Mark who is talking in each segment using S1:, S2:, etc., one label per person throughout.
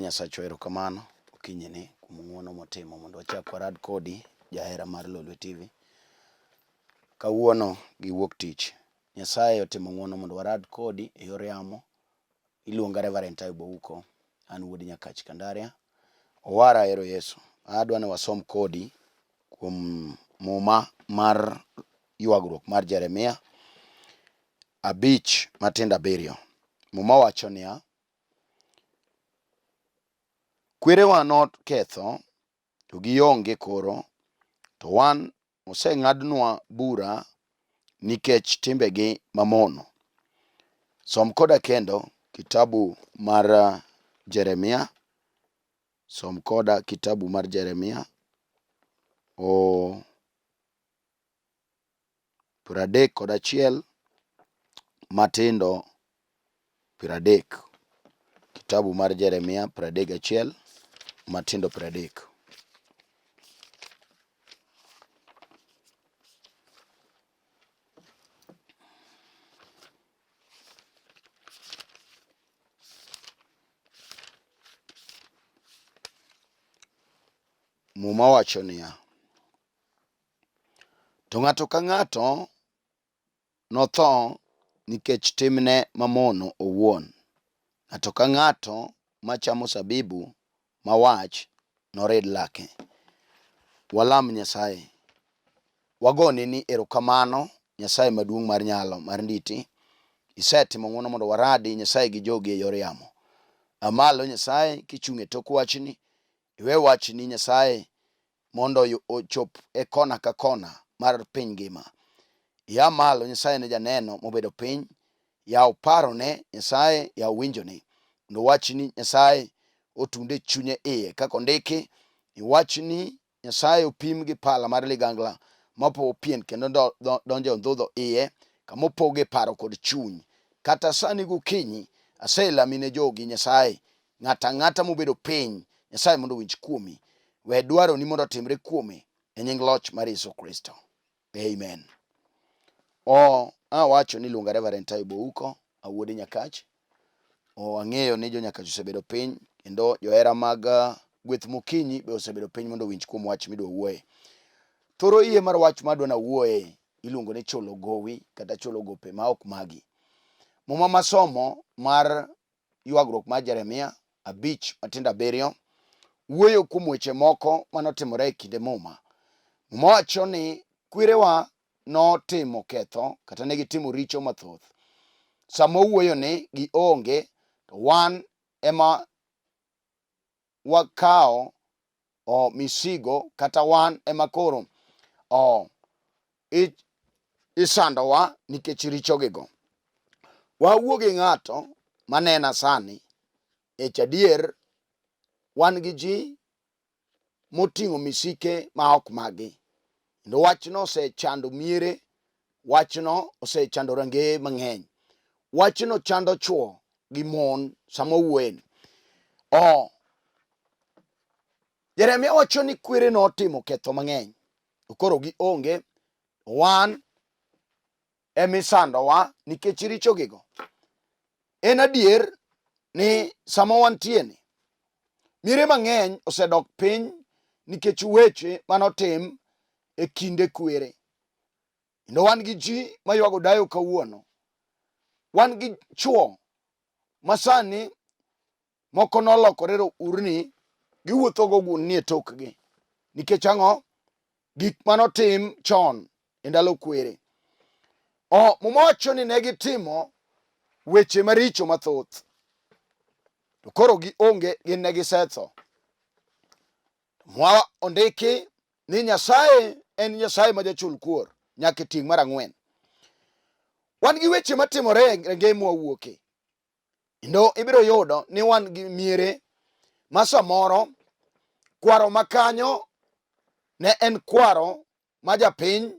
S1: Nyasacho erokamano okinyi ni kuom ng'uono motimo mondo wachak warad kodi jahera mar Lolwe TV. Kawuono giwuok tich. Nyasaye otimo ng'uono mondo warad kodi e yor yamo. Iluonga Reverend Ayub, an wuod Nyakach Kandaria. Owara ero Yesu. Adwa ni wasom kodi kuom muma mar ywagruok mar Jeremia 5:7. Muma wacho niya: kwerewa noketho to gionge koro, to wan oseng'adnwa bura nikech timbegi mamono. Som koda kendo kitabu mar Jeremia. Som koda kitabu mar Jeremia 31 matindo 30. Kitabu mar Jeremia 31 matindo 30. Muma wacho niya: to ng'ato ka ng'ato notho nikech timne mamono owuon. Ng'ato ka ng'ato machamo sabibu mawach nored lake. Walam Nyasaye. Wagone ni erokamano Nyasaye maduong' mar nyalo mar nditi. Isetimo ng'uono mondo waradi Nyasaye gi jogi e yor yamo. Amalo Nyasaye kichung'e tok wachni. Iwe wachni Nyasaye mondo ochop e kona ka kona mar piny ngima. Ya malo Nyasaye ne janeno mobedo piny. Yaw parone Nyasaye, yaw winjone. Ndo wachni Nyasaye otunde chunye iye. Kako ndiki, iwachni Nyasaye opim gi pala mar ligangla mapo pien kendo donjo ndhudho iye, kamopoge paro kod chuny. Kata sani gokinyi aselamine jogi Nyasaye, ng'ata ng'ata mobedo piny Nyasaye mondo winj kuomi. We dwaro ni mondo timre kuome e nying loch mar Yesu Kristo. Amen. Awacho ni luonga Reverend Ayub, awuod Nyakach. Ang'eyo ni jo Nyakach osebedo piny kendo johera mag gweth mokinyi be osebedo piny mondo winj kuom wach midwa wuoye. Thoro iye mar wach madwa na wuoye iluongo ni Chul Gowi kata Chul Gope ma ok magi. Muma masomo mar ywagruok mar Jeremia 5:7 wuoyo kuom weche moko manotimore e kinde muma. Muma wacho ni kwerewa notimo ketho kata ne gitimo richo mathoth. Samo wuoyo ni gionge, to wan ema wakao misigo, kata wan ema koro isandowa nikech richogigo. Wawuoge ng'ato manena sani e chadier wan gi ji moting'o misike ma ok magi. Ndo wachno osechando miere, wachno osechando range mang'eny. Wachno chando chuo gi mon sama wuoyen. Jeremia wacho ni kwere notimo ketho mang'eny. Koro gionge, wan emisandowa nikech richogigo. En adier ni sama wantieni, miere mang'eny osedok piny nikech weche manotim e kinde kwere. Ndo wan gi ji maywago dayo kawuono. Wan gi chuo masani moko nolokore urni giwuotho goguni e tokgi. Nikech ang'o? Gik manotim chon e ndalo kwere. Muma wacho ni negitimo weche maricho mathoth. To koro gionge, gin negisetho. Mwa ondiki ni Nyasaye en Nyasaye ma jachul kuor nyaka tieng' mar 4. Wan gi weche matimore e range mwawuoke. Ndo ibiro yudo ni wan gi miere ma samoro kwaro makanyo ne en kwaro ma japiny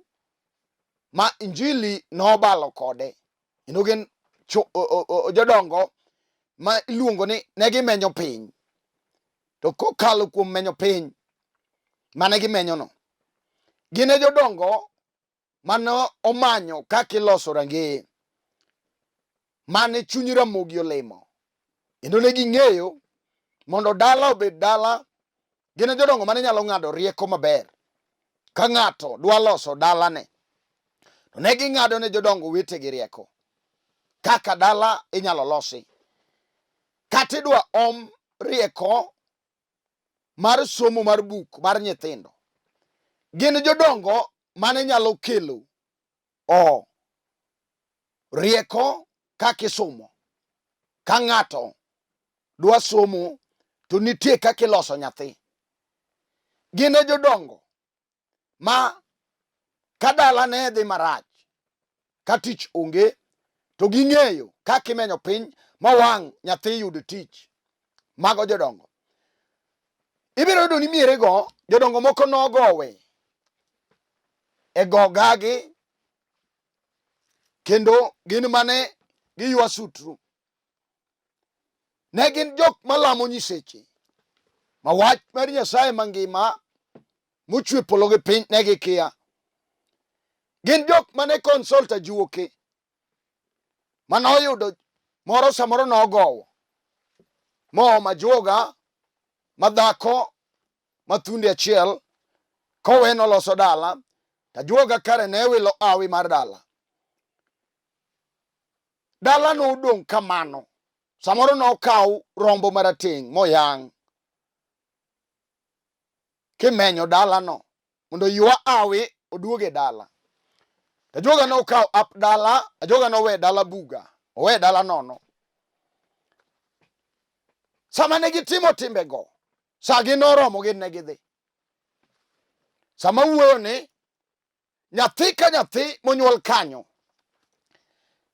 S1: ma injili nobalo kode. Ndo gin jodongo ma iluongo ni negimenyo piny. To kokalo kuom menyo piny mane gimenyono, gine jodongo mane omanyo kaka iloso range mane chuny ramogi olimo. Endo ne ging'eyo mondo dala obed dala, gin jodongo mane nyalo ng'ado rieko maber. Ka ng'ato dwa loso dalane, to ne ging'ado ne jodongo wetegi rieko kaka dala inyalo losi. Kata idwa rieko mar somo mar buk mar nyithindo, gin jodongo mane nyalo kelo rieko kaka isomo. Ka ng'ato dwa somo, to nitie kaka iloso nyathi. Gin jodongo ma ka dala ne dhi marach, ka tich onge, to ging'eyo kaka imenyo piny ma wang' nyathi yud tich. Mago jodongo. Ibiro yudo ni mierego, jodongo moko nogowe e gogagi, kendo gin mane giywa sutru. Ne gin jok malamo nyiseche, ma wach mar Nyasaye mangima mochwe polo gi piny ne gikia. Gin jok mane consult ajuoke, manoyudo moro samoro nogowo moomo ajuoga madhako mathundi achiel, kowe noloso dala, ajuoga kare ne wilo hawi mar dala. Dala nodong' kamano. Samoro nokaw rombo marateng' moyang' kimenyo dalano mondo ywa hawi oduoge dala. Ajuoga nokaw ap dala, ajuoga nowe dala buga, owe dala nono. Sama ne gitimo timbego, sagi noromo gin ne gidhi. Sama wuoyo ni, nyathi ka nyathi monyuol kanyo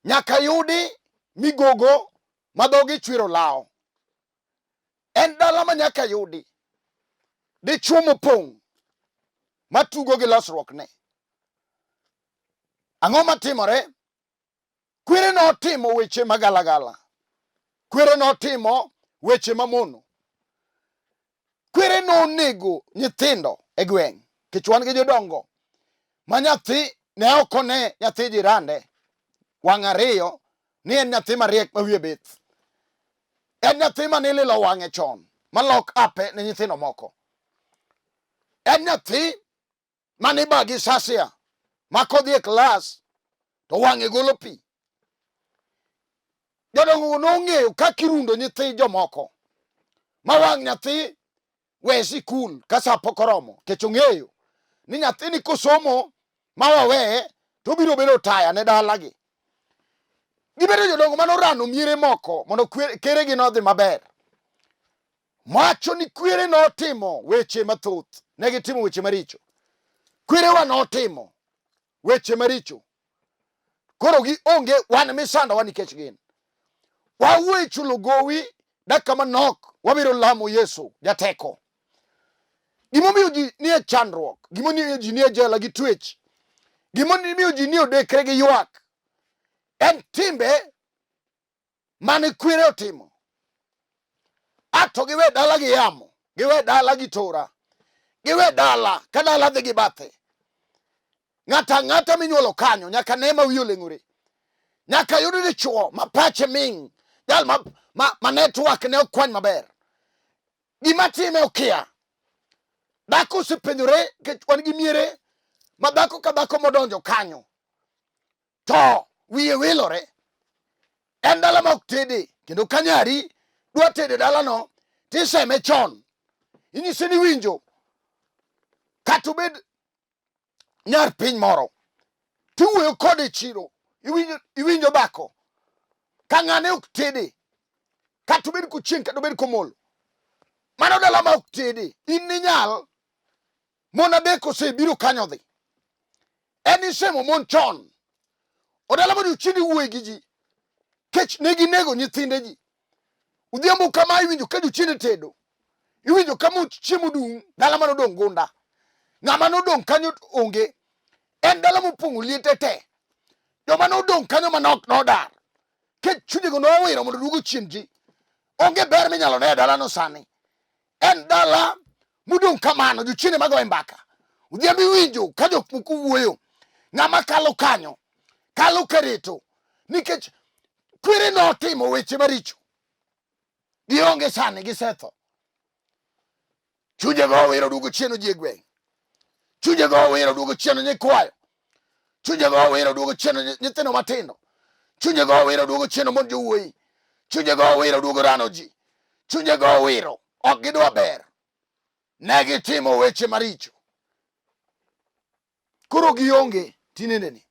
S1: nyaka yudi migogo ma dhoge chwero law. En dala ma nyaka yudi dichuo mopong' matugo gi losruok ne. Ang'o matimore? Kwere notimo weche magalagala. Kwere notimo weche mamono. Kwere nonego nyithindo e gweng'. Kichwan gi jodongo ma nyathi ne okone nyathi jirande wang' ariyo ni en nyathi mariek ma wiye bith. En nyathi manililo wang'e chon malok ape ne nyithindo moko. En nyathi manibagi sasia ma kodhi e klas to wang'e golo pi. Jodongo nong'eyo kaka irundo nyithi jomoko ma wang' nyathi we sikul ka sa pok oromo, kech ong'eyo ni nyathini kosomo ma waweye to biro bedo taya ne dalagi. Gibedo jodongo manorano miere moko mondo keregi nodhi maber. Macho ni kwere notimo weche mathoth, ne gitimo weche maricho. Kwerewa notimo weche maricho, koro onge wan misandowa nikech gin. Wawuoye Chul Gowi dakika manok wabiro lamo Yesu jateko. Gimomiyo ji nie chandruok, gimomiyo ji nie jela gi twech, gimomiyo ji nie odekre gi ywak, en timbe mane kwere otimo. Ato giwe dala gi yamo, giwe dala gi tora, giwe dala ka dala dhi gi bathe. Ng'ata ng'ata minyuolo kanyo nyaka ne ma wiyo leng'ore, nyaka yudi dichuo ma pache ming', jal ma network ne okwany maber. Gima time okia. Dhako osepenjore, wan gi miere ma dhako ka dhako modonjo kanyo to wiye wilore. En dala ma ok tede, kendo kanyari dwa tede dalano tiseme chon. Inyise ni winjo, kata obed nyar piny moro tiwuoyo kode e chiro, iwinjo dhako ka ng'ane ok tede, kata obed kochieng' kata obed komol. Mano dala ma ok tede. In ninyal, mon adek osebiro kanyo dhi. En isemo mon chon. Odala ma uchini wuoye gi ji, kech ne ginego nyithinde ji. Udhiambo kama iwinjo ka juchini tedo, iwinjo ka much chiemo dung', dala ma nodong' gunda. Ng'ama nodong' kanyo onge. En dala mopong'o liete te. Joma nodong' kanyo manok nodar, kech chunjego nowiro mondo duogo chien ji. Onge ber minyalo ne dalano sani. En dala mudong' kamano, jochiende magoye mbaka. Udhiambo iwinjo ka jok moko wuoyo. Ng'ama kalo kanyo kalo kareto, nikech kwere notimo weche maricho. Gionge sani, gisetho. chunje go wiro dugo chien ji gweng, chunje go wiro dugo chien nyikwayo, chunje go wiro dugo chien nyithindo matindo, chunje go wiro dugo chien mon jowuoyi, chunje go wiro dugo rano ji, chunje go wiro ok gidwa ber, ne gitimo weche maricho, koro gionge tinendeni.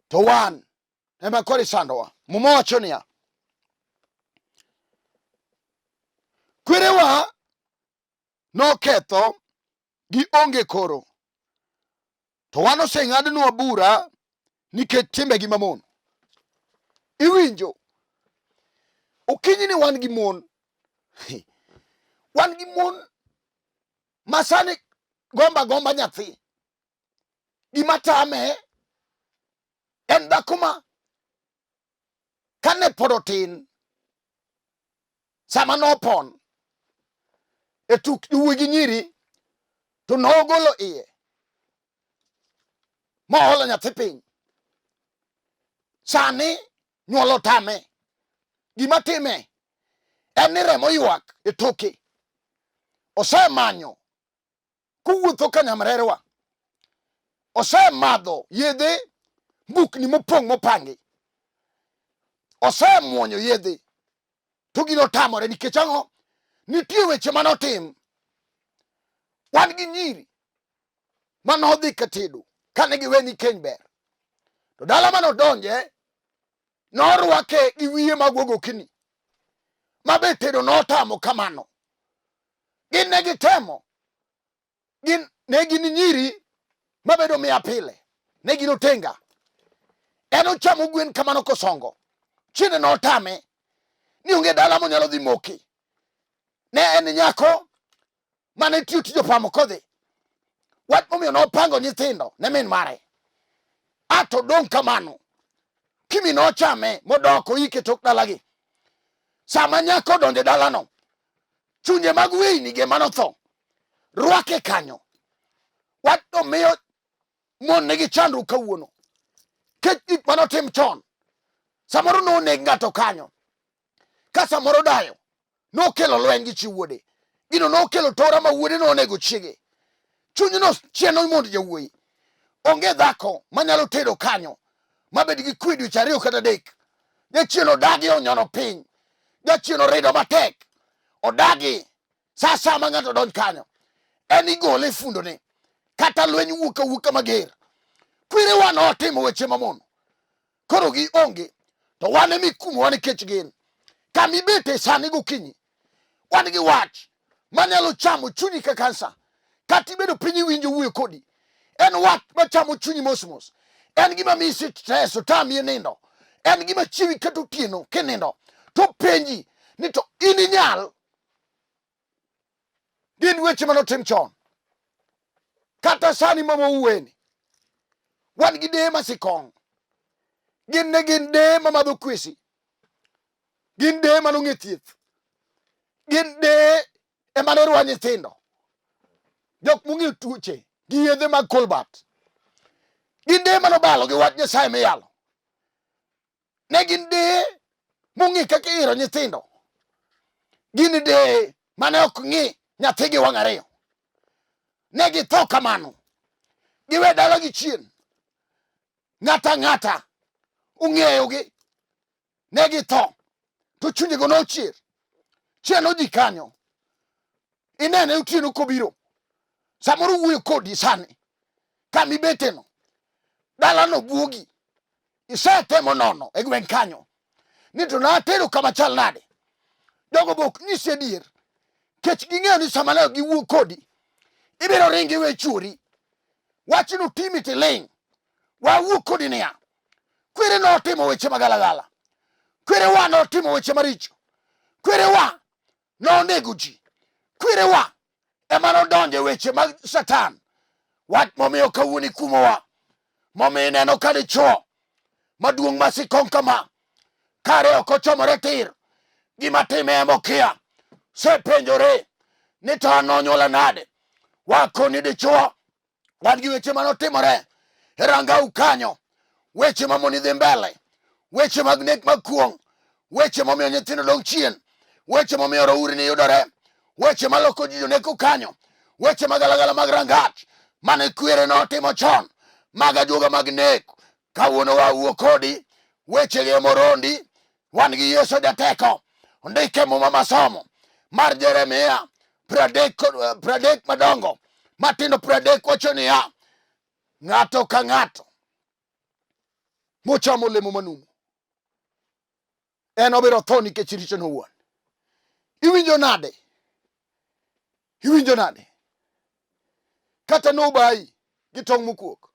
S1: To wan ema koro isandowa. Muma wacho niya, kwerewa noketho gionge koro, to wan oseng'adnwa bura nikech timbegi mamono. Iwinjo, okinyi ni wan gi mon wan gi mon masani gomba nyathi, gima tame en dhako ma kane pod otin, sama nopon e tuk wuoyi gi nyiri, to nogolo iye moholo nyathi piny. Sani nyuolo tame, gima time en ni remo ywak e toke. Osemanyo kowuotho ka nyamrerewa, osemadho yedhe mbukni mopong' mopangi, osemuonyo yedhe, to gino tamore nikech ang'o? Nitie weche manotim. Wan gi nyiri manodhi katedo kane giweni keny ber, to dala manodonje norwake gi wiye magwogo okini, mabe tedo notamo kamano. Gin ne gitemo, ne gin nyiri mabedo miya pile, ne gin otenga. En ochamo gwen kamano kosongo, chiende notame ni onge dala monyalo dhi moki. Ne en nyako mane tiyo tij opamo kodhi, wach momiyo nopango nyithindo ne min mare. Ato dong' kamano, kimi nochame modoko ike tok dalagi. Sama nyako donje dalano, chunje mag weyni ge manotho rwake kanyo. Wach omiyo mon nigi chandruok kawuono, kech gik manotim chon. Samoro noneg ng'ato kanyo, ka samoro dayo nokelo lweny gi chi wuode, gino nokelo tora ma wuode nonego chiege. Chunyno chieno mond jawuoyi, onge dhako manyalo tedo kanyo mabed gi kwe dweche 2 kata 3. Jachieno odagi onyono piny, jachieno orido matek, odagi sa ma ng'ato donj kanyo en igole fundone, kata lweny wuoka mager. Kwerewa notimo weche mamono, koro gionge, to wan emikumowa nikech gin. Kamibete sani gokinyi, wan gi wach manyalo chamo chunyi ka kansa, kata ibedo piny iwinjo wuoyo kodi. En wach machamo chunyi mos. En gima miyi stress, otami nindo. En gima chiwi kata otieno kinindo to penji ni to in inyal. Gin weche manotim chon. Kata sani mama uweni, wan gi deye masikong', gin deye mamadho kwesi, gin deye manong'e thieth, gin deye emanorwa nyithindo, jok mong'e tuoche gi yedhe mag kolbat, gin deye manobalo gi wach Nyasaye miyalo, ne gin deye mong'e kaka iro nyithindo, gin deye mane ok ng'i nyathi gi wang' ariyo. Ne githo kamano, giwe dala gi chien, ng'ata ung'eyogi, ne githo, to chunjego nochier. Chien odhi kanyo, inene otieno kobiro, samoro wuoyo kodi sani, kamibeteno, dalano buogi, isetemo nono e gweng' kanyo, ni to natero kama chal nade. Jogo bok nyisi adier, kech ging'eyo ni sama ne giwuo kodi, ibiro ringi we churi. Wachno timi tiling', wawuo kodi niya, kwere notimo weche magalagala, kwerewa notimo weche maricho, kwerewa nonego ji, kwerewa ema nodonje weche mag Satan. Wach momiyo kawuono ikumowa, momiyo ineno ka dichuo maduong' masikong' kama, kare ok ochomore tir, gima time emokia, sepenjore ni to nonyuola nade. Wakoni dichuo, wan gi weche manotimore e rangau kanyo, weche mamoni dhi mbele, weche mag nek mag kuong', weche momiyo nyithindo dong' chien, weche momiyo raurni yudore, weche maloko ji joneko kanyo, weche magalagala mag rangach mane kwere notimo chon mag ajuoga mag nek. Kawuono wawuo kodi weche ge morondi, wan gi Yesu jateko. Ondike muma masomo mar Jeremia 30 madongo matindo 30 wacho niya, ng'ato ka ng'ato mochamo olemo manumu en obiro tho nikech richone owuon. Iwinjo nade? Iwinjo nade? Kata nobai gi tong' mokuok,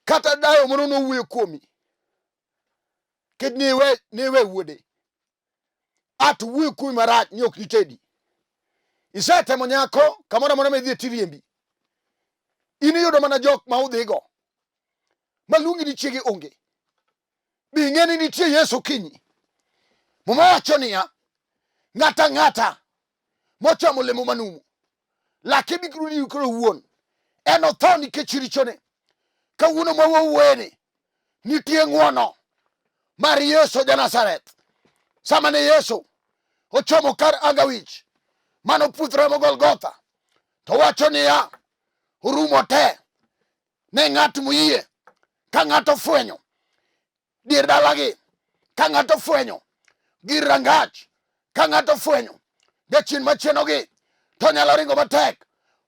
S1: kata dayo moro nowuoyo kuomi ket niwe wuode at wuoyo kuomi marach ni ok nitedi. Isetemo nyako kamoro amora midhi tiriembi, iniyudo mana jok ma udhigo maluongi ni chiegi onge. Bi ing'eni nitie Yesu kinyi muma wacho niya, ng'ata ng'ata mochamo olemo manumu lake biro yukore owuon, en otho nikech richone. Kawuono ma wawuoyeni nitie ng'wono mar Yesu ja-Nazareth. Sama ne Yesu ochomo kar angawich manoputhre mo Golgotha, to wacho niya, orumo te ne ng'at moyie. Ka ng'ato fwenyo dier dalagi, ka ng'ato fwenyo gir rangach, ka ng'ato fwenyo jachien machienogi, to nyalo ringo matek.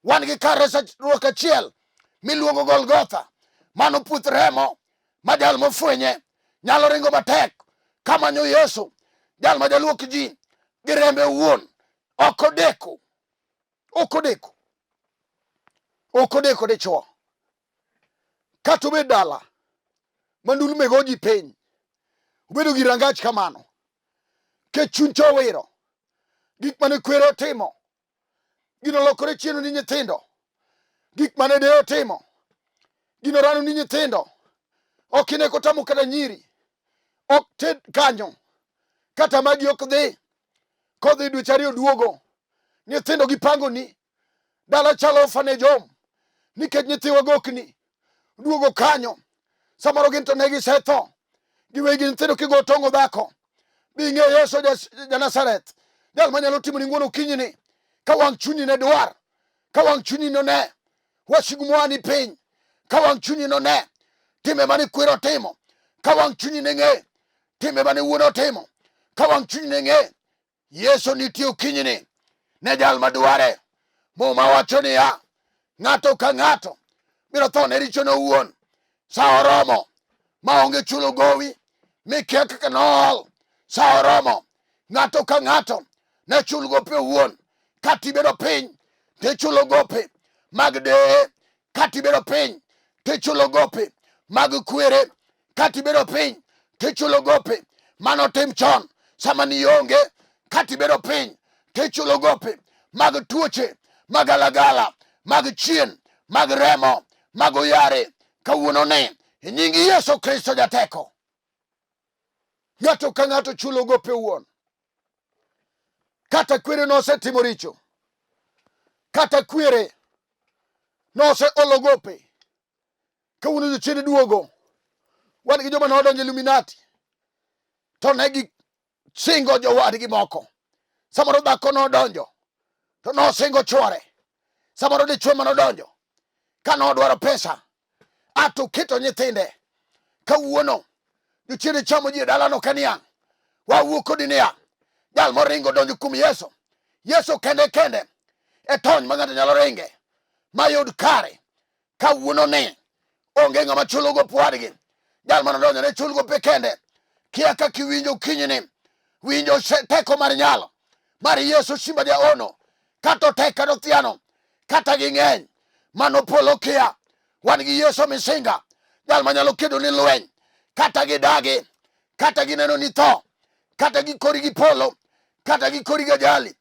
S1: Wan gi kar resruok achiel miluongo Golgotha, manoputh remo ma jal mofwenye nyalo ringo matek kamanyo Yesu, jal ma jaluok ji gi rembe owuon. Ok odeko, ok odeko, ok odeko dichuo. Kata obed dala mandulme go ji piny, ubedo gi rangach kamano, ke chuny to wiro gik mane kwere otimo, gino lokore chieno ni nyithindo. Gik mane de otimo, gino rano ni nyithindo. Ok ine kotamo kata nyiri, ok ted kanyo, kata magi ok dhi. Kodhi dweche ariyo duogo, nyithindo gipango ni dala chalo orphanage home nikech nyithiwa gokni duogo kanyo. Samoro gin to ne gisetho giwegi nyithindo kigo tong'o dhako. Bing'e Yesu ja-Nazareth, jal manyalo timo ni ng'wono kinyini ka wang' chunyi ne dwar, ka wang' chunyi no ne wasigu mwani piny, ka wang' chunyi no ne timbe mane kwero timo, ka wang' chunyi ne ng'e timbe mane wuono timo, ka wang' chunyi ne ng'e Yesu nitie okinyini ne jal madware. Muma wacho niya, ng'ato ka ng'ato biro tho ne richone owuon. Sa oromo maonge Chul Gowi mikia kaka nool. Sa oromo ng'ato ka ng'ato ne chul gope owuon. Katibedo piny tichulo gope mag deye, katibedo piny tichulo gope mag kwere, katibedo piny tichulo gope manotim chon sama nionge, katibedo piny tichulo gope mag tuoche, mag alagala, mag chien, mag remo, mag oyare. Kawuono ne e nying Yesu Kristo jateko, ng'ato ka ng'ato chulo gope owuon. Kata kwere nosetimo richo, kata kwere nose olo gope, kawuono jochiende duogo. Wan gi joma nodonjo Illuminati to ne gi singo jowadgi moko. Samoro dhako nodonjo to nosingo chwore. Samoro dichuo manodonjo ka nodwaro pesa ato keto nyithinde. Kawuono jochiende chamo ji e dalano kaniang'. Wawuo kodi niya, jal moringo donjo kuom Yesu. Yesu kende kende e tony ma ng'ato nyalo ringe mayud kare. Kawuono ni onge ng'ama chulo gope wadgi. Jal manodonjo ne chul gope kende. Kia kaka iwinjo kinyini, winjo teko mar nyalo mar Yesu simba jaono. Kata otek kata othiano, kata ging'eny manopolo kia, wan gi Yesu misinga, jal manyalo kedo ni lweny. Kata gidagi, kata gineno ni tho, kata gikori gi polo, kata gikori gi ajali,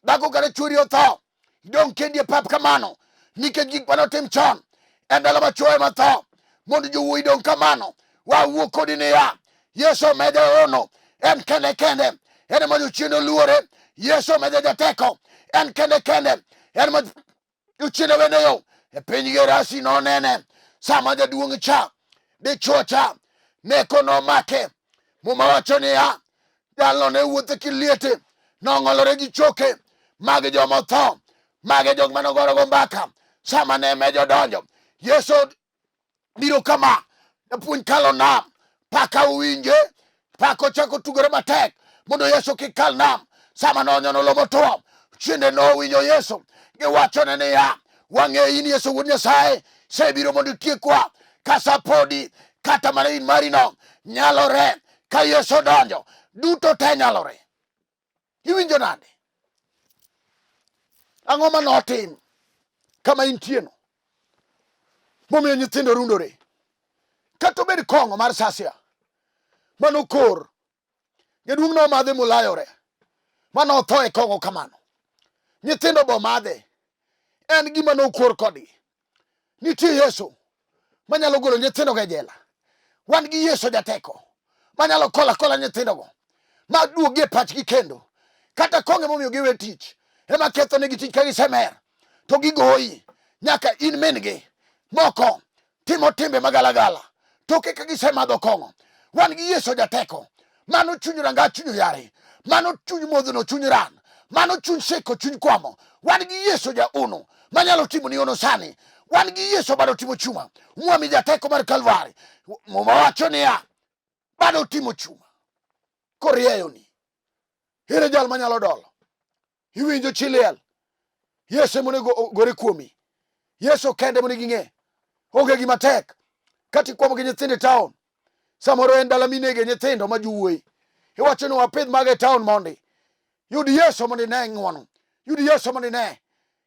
S1: dhako kata chuori otho, idong' kendi e pap kamano nikech gik manotim chon e ndalo ma chwo ema tho mondo jowuoyi dong' kamano. Wawuo kodi niya, Yesu meja ono, en kende kende, en ema jochiende oluore. Yesu meja jateko, en kende kende, en ema jochiende weneyo. E piny Gerasi nonene sama jaduong' cha dichuo cha neko nomake. Muma wacho niya, jalno ne wuotho kiliete, nong'olore gi choke
S2: magi joma otho, magi jok manogoro go mbaka sama ne mejo donjo. Yesu biro kama, japuonj kalo nam, paka uwinje, paka ochako tugore matek mondo Yesu kik kal nam. Sama nonyono lomo tuo, chiende nowinjo Yesu giwachone niya, wang'e in Yesu wuod Nyasaye sebiro mondo itiekwa. Kasa podi kata mana in mari no nyalore ka Yesu donjo, duto te nyalore. Iwinjo nade? Ang'o ma notim kama intie no momiyo nyithindo rundore? Kata obed kong'o mar sasia manokor, jaduong' nomadhe molayore manotho e kong'o kamano, nyithindo bo madhe. En gima nokor kodgi. Nitie Yesu manyalo golo nyithindogo e jela. Wan gi Yesu jateko manyalo kola nyithindogo ma duogie pachgi kendo. Kata kong'e momiyo giwe tich ema ketho negi tich ka gisemer, to gigoyi nyaka in min gi moko timo timbe magalagala toke ka gisemadho kong'o. Wan gi Yesu jateko mano chuny ranga, chuny yare, mano chuny modhono, chuny ran, mano chuny seko, chuny kwamo. Wan gi Yesu ja uno manyalo timo ni ono sani. Wan gi Yesu bado timo chuma. Mwami jateko mar Kalvari muma wacho niya, bado timo chuma. Korieyo ni ere jal manyalo dolo. Iwinjo chiliel? Yesu monego gore kuomi. Yesu kende monego ing'e. Onge gima tek kati kwamo gi nyithindo e taon. Samoro en dala minege nyithindo ma juwuoyi. Iwacho ni wapidh mage e taon mondi. Yudi Yesu mondo ine ng'wono. Yudi Yesu mondo ine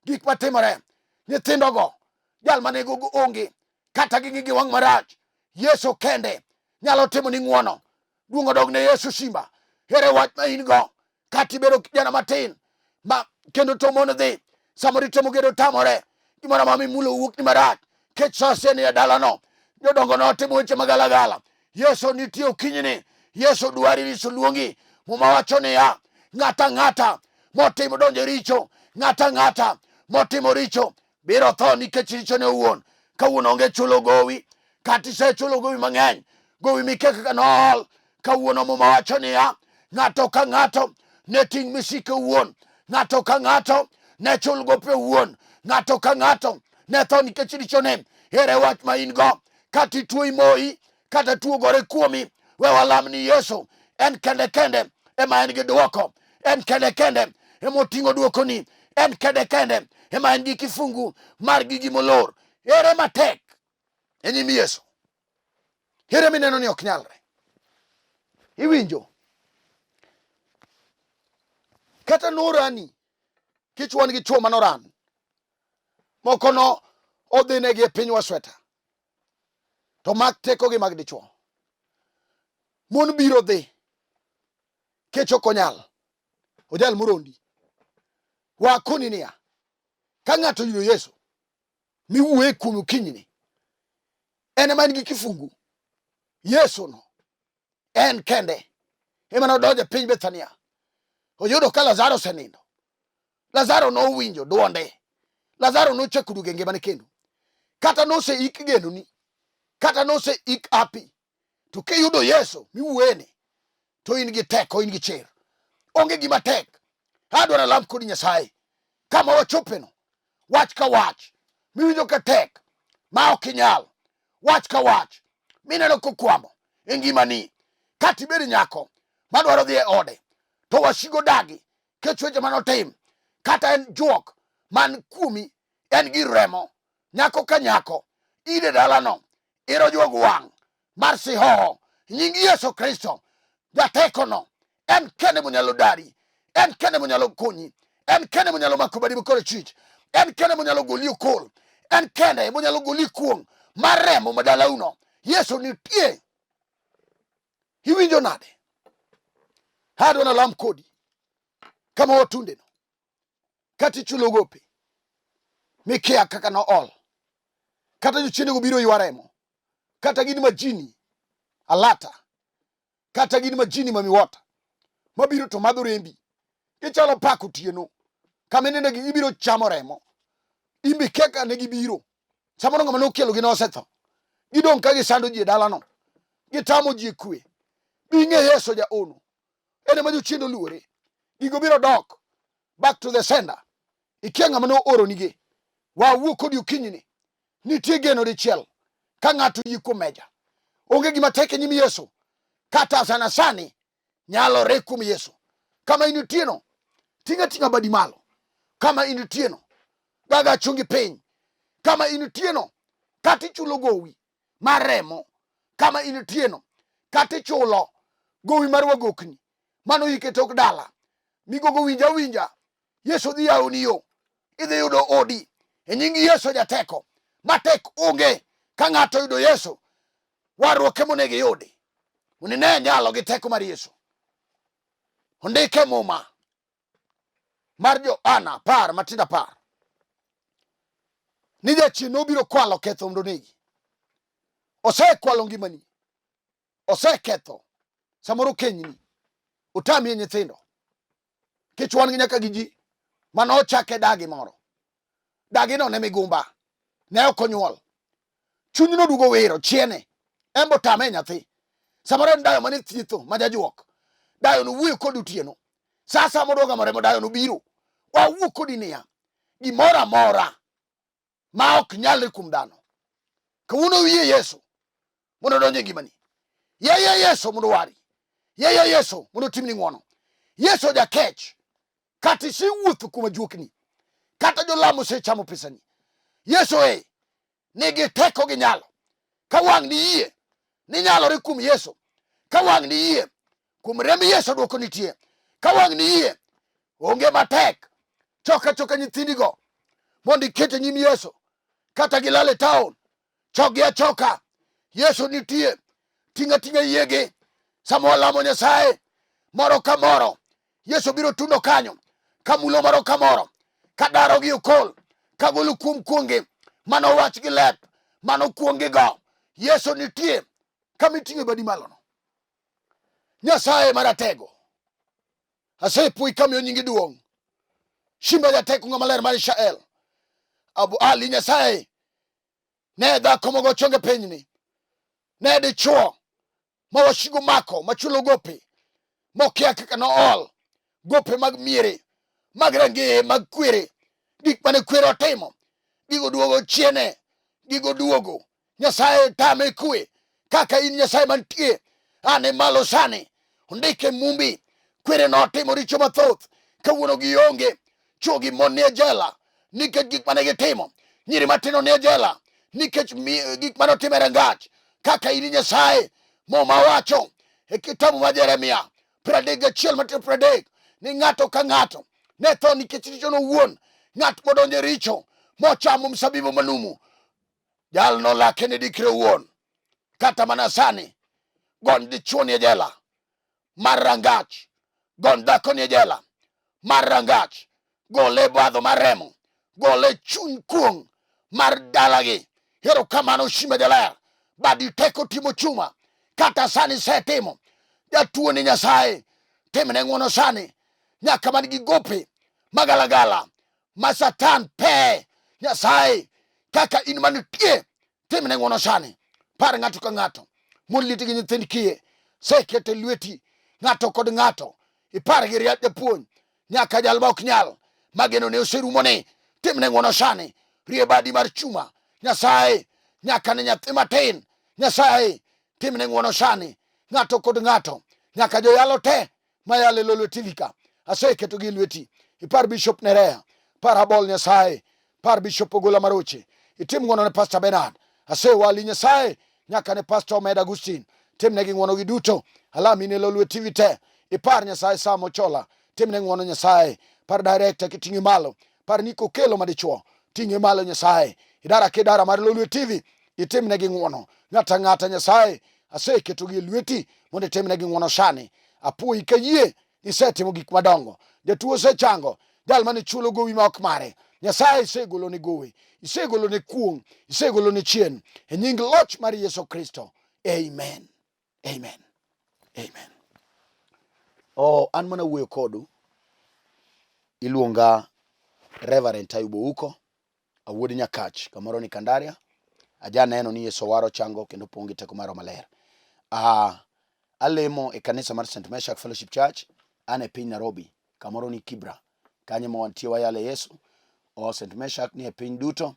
S2: gik matimore. Nyithindogo jal manego onge kata ging'i gi wang' marach. Yesu kende nyalo timo ni ng'wono. Duong' odog ne Yesu simba. Ere wach ma in go kati bedo kijana matin ma kendo to mono dhi samoro itemo gedo tamore gimoro ma mimulo wuok ni marach kech sase ni e dalano jodongo notimo weche magalagala. Yesu nitie okinyini. Yesu dwari, Yesu luongi. Muma wacho niya, ng'ata ng'ata motimo donjo richo, ng'ata ng'ata motimo richo biro tho nikech richone owuon. Kawuono onge chulo gowi kata isechulo gowi mang'eny, gowi mike kaka nool. Kawuono muma wacho niya, ng'ato ka ng'ato ne ting' misike owuon, ng'ato ka ng'ato ne chul gope owuon, ng'ato ka ng'ato ne tho nikech richone. Ere wach ma in go kata ituo imoyi kata tuo gore kuomi? We walam ni Yesu. En kende kende ema en gi duoko. En kende kende ema oting'o duokoni. En kende kende ema en gi kifungu mar gigi molor. Ere matek e nyim Yesu? Ere mineno ni ok nyalre? Iwinjo? Kata norani kich wan gi chuo manoran moko no odhinegi e piny wasweta to mak tekogi mag dichuo. Mon biro dhi kech ok onyal ojal morondi. Wakoni niya, ka ng'ato yudo Yesu miwuoye kuom okinyini, en ema en gi kifungu. Yesu no en kende ema nodonjo e piny Bethania. Oyudo ka Lazaro osenindo. Lazaro nowinjo duonde. Lazaro nochako duogo e ngimane kendo. Kata noseik genoni, kata noseik api, to kiyudo Yesu miwuoyene to in gi teko, in gi chir. Onge gima tek. Adwaro lam kodi Nyasaye kama wachopeno, wach ka wach miwinjo ka tek ma ok inyal, wach ka wach mineno kokwamo e ngimani. Kata ibed nyako madwaro dhi e ode to wasigo dagi kech weche manotim, kata en juok man kuomi, en gi remo. Nyako ka nyako ide dalano iro juog wang' mar sihoho. Nying Yesu Kristo jatekono en kende monyalo dari, en kende monyalo konyi, en kende monyalo mako badi makore chich, en kende monyalo goli okol, en kende monyalo goli kuong' mar remo madalauno. Yesu nitie. Iwinjo nade? Adwana lam kodi kama watundeno kata ichulo gope mikia kaka no ol, kata jochiendego biro ywa remo, kata gin majini alata, kata gin majini mamiwota mabiro to madho rembi. Gichalo pako tieno kama inenegi ibiro chamo remo. Imbe keka ne gibiro samoro ng'ama nokelo gi nosetho. Gidong' ka gisando ji e dalano, gitamo ji e kwe. Bing'e Yesu ja ono ene ma jochiendo luore. Gigo biro dok bak to the sender. Ikia ng'ama no oro nige. Wawuo kodi okinyini. Nitie geno dichiel. Ka ng'ato yie kuom meja. Onge gima tek e nyim Yesu. Kata sana sani nyalo re kuom Yesu. Kama inutieno, tinga badi malo. Kama inutieno, gaga chungi piny. Kama inutieno, kati chulo gowi maremo. Kama inutieno, kati chulo gowi mar wagokni. Mano ike tok dala. Migogo winja. Yesu dhi yaoni yo. Idhi yudo odi. E nying Yesu jateko. Matek onge. Ka ng'ato yudo Yesu, warruok monegi yudi. Unine nyalo gi teko mar Yesu. Ondike muma mar Johana par matinda par. Ni jachien nobiro kwalo ketho mondo negi. Osekwalo ngimani. Oseketho. Samoro kenyni. Utami nyithindo. Kichwan gi nyaka gi ji. Mano ochake dagi moro. Dagi no ne migumba. Ne okonyuol. Chuny no dugo wero chiene. Embo tame nyathi. Samoro ndayo mane thietho majajuok. Dayo no wuyo kod utieno. Sasa modoga moremo dayo no biro. Wawuo kodi niya. Gimora mora. Ma ok nyalre kum dhano. Kawuono wiye Yesu. Mondo donje ngimani. Yeye Yesu mondo wari. Yeye Yesu mondo timni ng'wono. Yesu jakech. Kata isewuotho kuma juokni. Kata jolamo sechamo pesani. Yesu nigi teko gi nyalo. Ka wang' ni yie ni nyalore kum Yesu. Ka wang' ni yie kum remb Yesu duoko nitie. Ka wang' ni yie onge matek. Choka nyithindigo mondo ikete nyim Yesu. Kata gilale town. Chogi achoka. Yesu nitie. Tinga yege. Samo lamo Nyasaye. Moro ka moro. Yesu biro tundo kanyo. Kamulo moro ka moro. Kadaro gi okol. Kagolo kuom kuonge. Mano wach gi lep. Mano kuonge go. Yesu nitie. Kamiting'e badi malono. Nyasaye maratego. Asepui kamio nyingi duong'. Shimba jateko ng'ama ler mar Israel. Abu Ali Nyasaye. Ne dhako mogo chonge pinyni. Ne dichuo. Mawashigo mako. Machulo gope. Mokia kaka no ol. Gope mag miere. Mag range. Mag kwere. Gik mane kwere otimo. Gigo duogo chiene. Gigo duogo. Nyasaye tame kwe. Kaka in Nyasaye mantie. Ane malo sane. Ondike mumbi. Kwere no otimo richo mathoth. Kawuono gionge. Chuo gi mon nie jela. Nikech gik mane gitimo. Nyiri matino nie jela. Nikech gik mane otimo e rangach. Kaka in Nyasaye. Moma wacho. E kitabu ma Jeremia. 31 matio 30. Ni ng'ato ka ng'ato. Ne tho nikech richone owuon. Ng'at modonje richo. Mochamo msabibu manumu. Jal no lake ne dikre owuon. Kata mana sani. Gon dichuo nie jela. Mar rangach. Gon dhako nie jela. Mar rangach. Gole badho mar remo. Gole chuny kuong' mar dalagi. Hero kamano shime jaler. Badi teko timo chuma. Kata sani setimo. Jatuo ni Nyasaye. Temne ng'wono sani. Nyaka man gi gope. Magalagala. Masatan pe. Nyasaye. Kaka in manutie. Temne ng'wono sani. Par ng'ato ka ng'ato. Mon liti gi nyithind kie. Sekete lweti. Ng'ato kod ng'ato. Ipar gi riat japuonj. Nyaka jal ma ok nyal. Mageno ne oserumo ne. Timne ng'wono sani. Rie badi mar chuma. Nyasaye. Nyaka ne nyathi matin. Nyasaye. Timne ng'wono sani. Ng'ato kod ng'ato. Nyaka joyalo te. Mayale Lolwe TV ka. Aseketo gi lweti. Ipar Bishop Nerea. Par Habol Nyasaye. Par Bishop Ogola Maroche. Itim ng'wono ne Pastor Bernard. Asewali Nyasaye. Nyaka ne Pastor Omed Agustin. Timne gi ng'wono gi duto. Alami ne Lolwe TV te. Ipar Nyasaye Samo Chola. Timne ng'wono Nyasaye. Par director kiting'i malo. Par Niko Kelo madichuo. Ting'e malo Nyasaye. Idara kidara mar Lolwe TV. Itimne gi ng'wono. Ng'ata Nyasaye. Aseketo gi lweti. Mondo itimne gi ng'wono sani. Apuoi ka yie. Isetimo gik madongo. Jatuo sechango. Jal mane chulo gowi ma ok mare. Nyasaye isegolo ne gowi. Isegolo ne kuong'. Isegolo ne chien. E nying loch mar Yesu Kristo. Amen. Amen. Amen. An mana wuoyo kodu. Iluonga Reverend Ayub uko. Awuod Nyakach. Kamoro ni Kandaria. Aja neno ni Yesu waro chango kendo pongi teko maro maler. Alemo e kanisa mar St. Meshach Fellowship Church. Ane piny Nairobi. Kamoro ni Kibra.
S1: Kanye ma wantie wayale Yesu. St. Meshak ni e piny duto.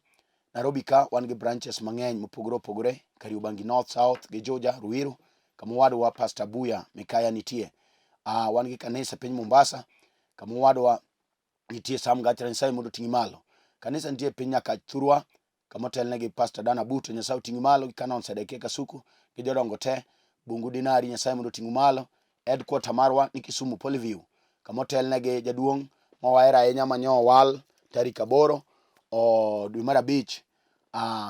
S1: Nairobi ka wan gi branches mang'eny mopogore opogore, Kariobangi North, South gi Juja, Ruiru, kama wadwa Pastor Buya Mikaya nitie. Wan gi kanisa piny Mombasa, kama wadwa nitie Sam Gachra Nyasaye mondo ting'i malo. Kanisa nitie piny nyaka Thurwa, kama otelne gi Pastor Dana Buto, Nyasaye ting'i malo, gi Canon Sedekia Kasuku gi jodongo te. Bungu Dinari, Nyasaye mondo ting'i malo. Headquarter marwa ni Kisumu Polyview, kama otelne gi jaduong' mawahero ahinya manyo wal tarik 8 dwe mar 5,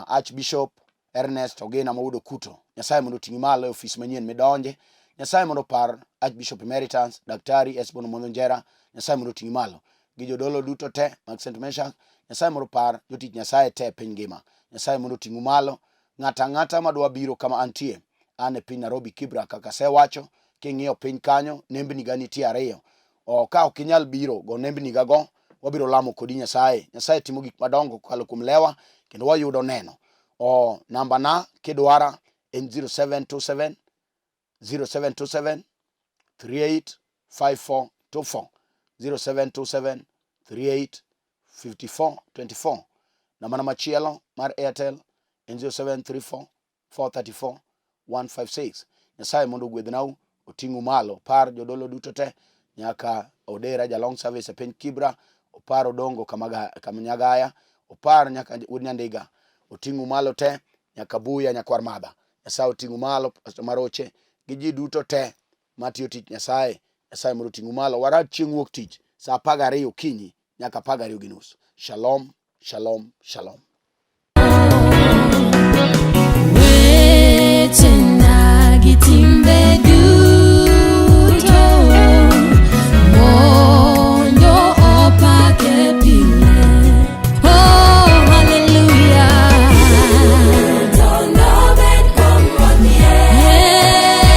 S1: Archbishop Ernest Ogina Mawudo Kuto. Nyasaye mondo ting'i malo e ofis manyien midonje. Nyasaye mondo par Archbishop Emeritus Daktari Esbon Mondonjera. Nyasaye mondo ting'i malo gi jodolo duto te mag St. Meshak. Nyasaye mondo par jotich Nyasaye te piny ngima. Nyasaye mondo ting'u malo. Ng'ata madwa biro kama antie, an e piny Nairobi Kibra, kaka sewacho. King'iyo piny kanyo, nembni ga nitie 2. Ka ok inyal biro, go nembni ga go, wabiro lamo kodi Nyasaye. Nyasaye timo gik madongo kokalo kuom lewa, kendo wayudo neno. Namba na kidwara en 0727 385424, 0727 385424. Namba machielo mar Airtel en 0734 434 156. Nyasaye mondo gwedhnau, oting'u malo. Par jodolo duto te nyaka Odera Jalong Service e piny Kibra, opar Odongo kama Nyagaya, opar nyaka Wuod Nyandiga, oting'u malo te nyaka Buya Nyakwar Madha. Nyasaye oting'u malo. Pastor Maroche gi ji duto te matiyo tich Nyasaye, Nyasaye mondo oting'u malo. Warad chieng' wuok tich sa 12 okinyi nyaka 12:30. Shalom, shalom, shalom.